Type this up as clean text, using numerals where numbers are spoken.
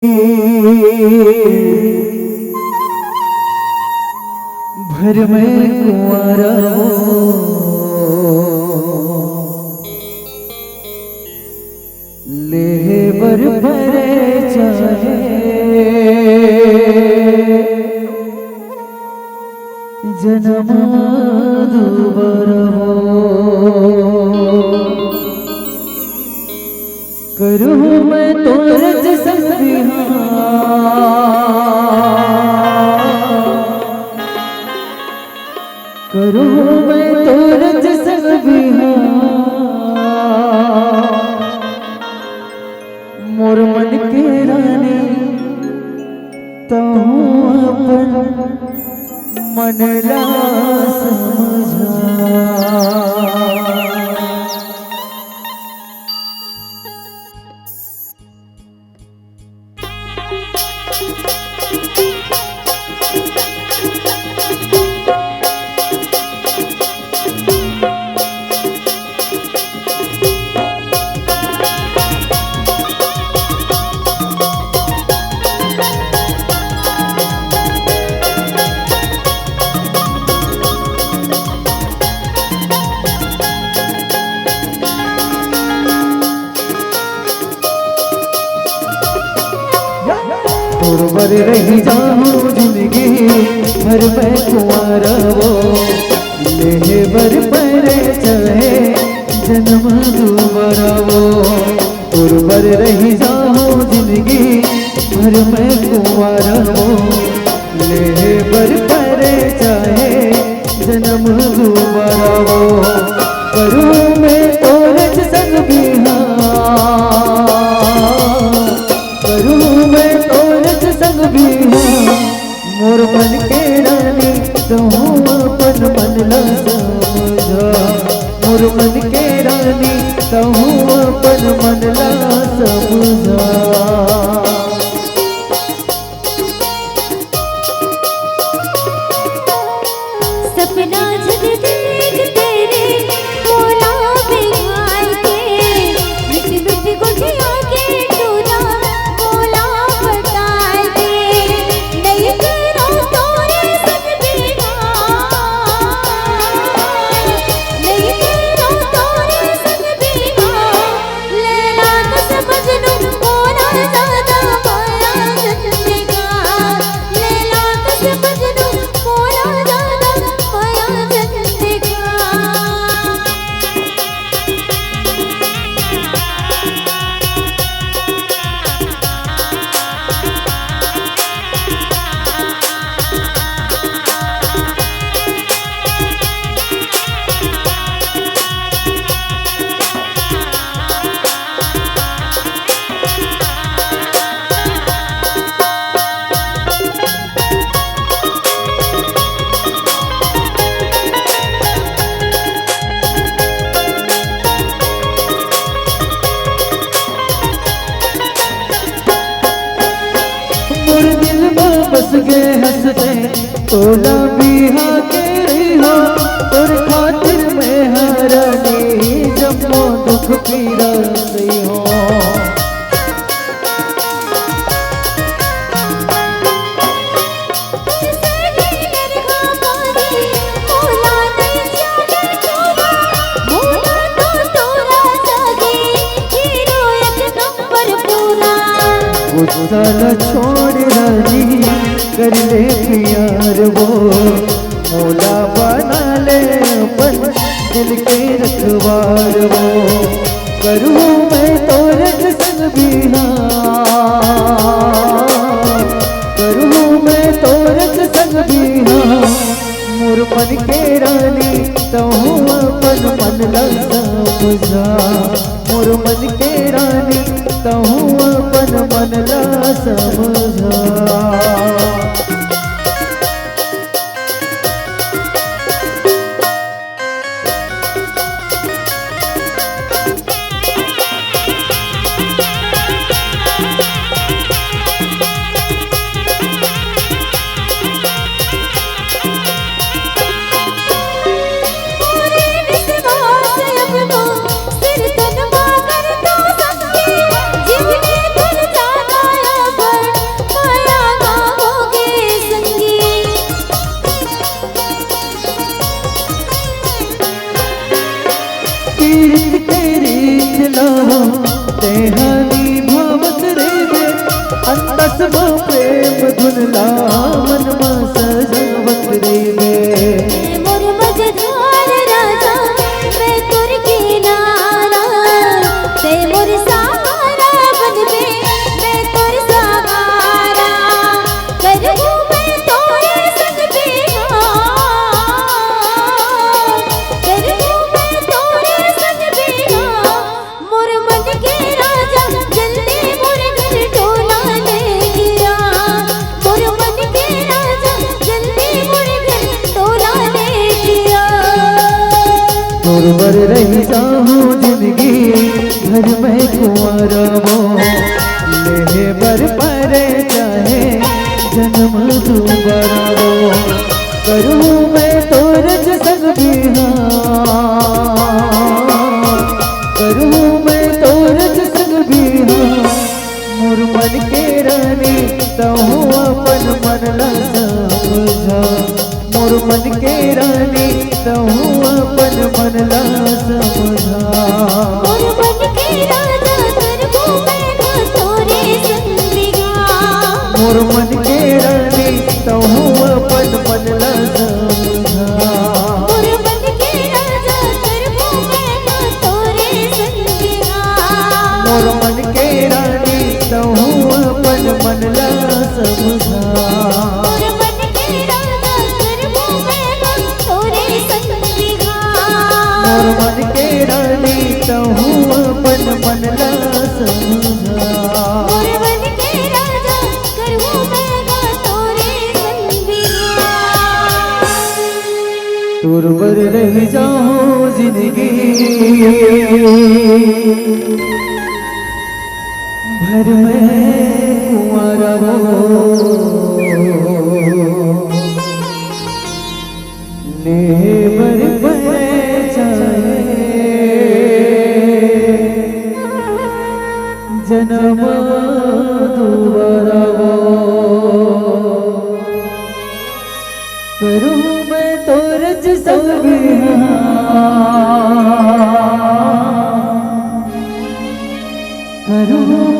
भर में कुंवारा ले बर भरे चाहे जन्म दुबारा करूँ मैं तो रज करूँ मैं तो रज मोर मन के रानी तो अपन मन ला समझा बर रही जाऊं जिंदगी भर मैं कुंवारा वो ले बर परे चाहे जन्म दोबारा वो बर रही जाऊं जिंदगी भर मैं कुंवारा वो ले बर परे चाहे जन्म दोबारा वो करूँ मैं तो रज संग करूँ मैं तो संग भी मोर मन के रानी कहूँ अपन मन ला समझा मोर मन के रानी कहूँ अपन मन ला समझा सपना जब देख तेरे मोला बिहार के मिट मिट गुठिया के टूरा मोला बताए दे नहीं तेरा तोरे संग बिना नहीं तेरा तोरे संग बिना लैला तो समझ लो मोला ज्यादा माया जिंदगा लैला तो समझ लो मोला ज्यादा माया जिंदगा बस के हंसते तोला बिहा के रही हो और खातिर में हरानी जब दुख पीड़ा रही हो छोड़ राजी कर ले प्यार वो मौला बना ले अपन दिल के रखवार वो करूँ मैं तो रज संग करूँ मैं तो रज संग मोर मन के रानी तो अपन मन ला समझा मोर मन के रानी तो अपन मन ला समझा सिर तन मांगर तो संगी जिन्हें तुल जाना अब नेहानी भावत रेवे अंतस प्रेम धुनला मन में सजावत रेवे मोर मझधार राजा मैं तुर किनारा ते मोर सहारा बनबे मैं तुर सहारा करूँ मैं तोरे संग बिहार करूँ मैं तोरे संग बिहार मोर मन के राजा जल्दी मोर घर टोला ले गिरा मोर मन के राजा जल्दी मोर घर टोला ले गिरा तुरवर रही जाऊं जिंदगी घर में कुंवारा वो ले बर परे चाहे जन्म दोबारा वो करूँ मैं तोरज संग बिहार करूँ मैं तोरज संग बिहार मोर मन के रानी तहु अपन मन ला समझा मोर मन के रानी तहु अपन मन ला समझा मोर मन के राजा करबो मैं तोरे संग बिहार मोर मन के रानी तहु अपन मन ला समझा मोर मन के राजा करबो मैं तोरे संग बिहार मोर मन के रानी तहु अपन मन ला समझा मोर मन के राजा करबो मैं तोरे संग बिहार मोर मन के रानी तहु अपन मन ला समझा मोर मन के राजा करबो मैं तोरे संग बिहार तुरवर रह जाऊं जिंदगी भर में कुंवारा वो लेबर परे चाहे जन्म दोबारा वो करूँ मैं तोरज संग बिहार करूँ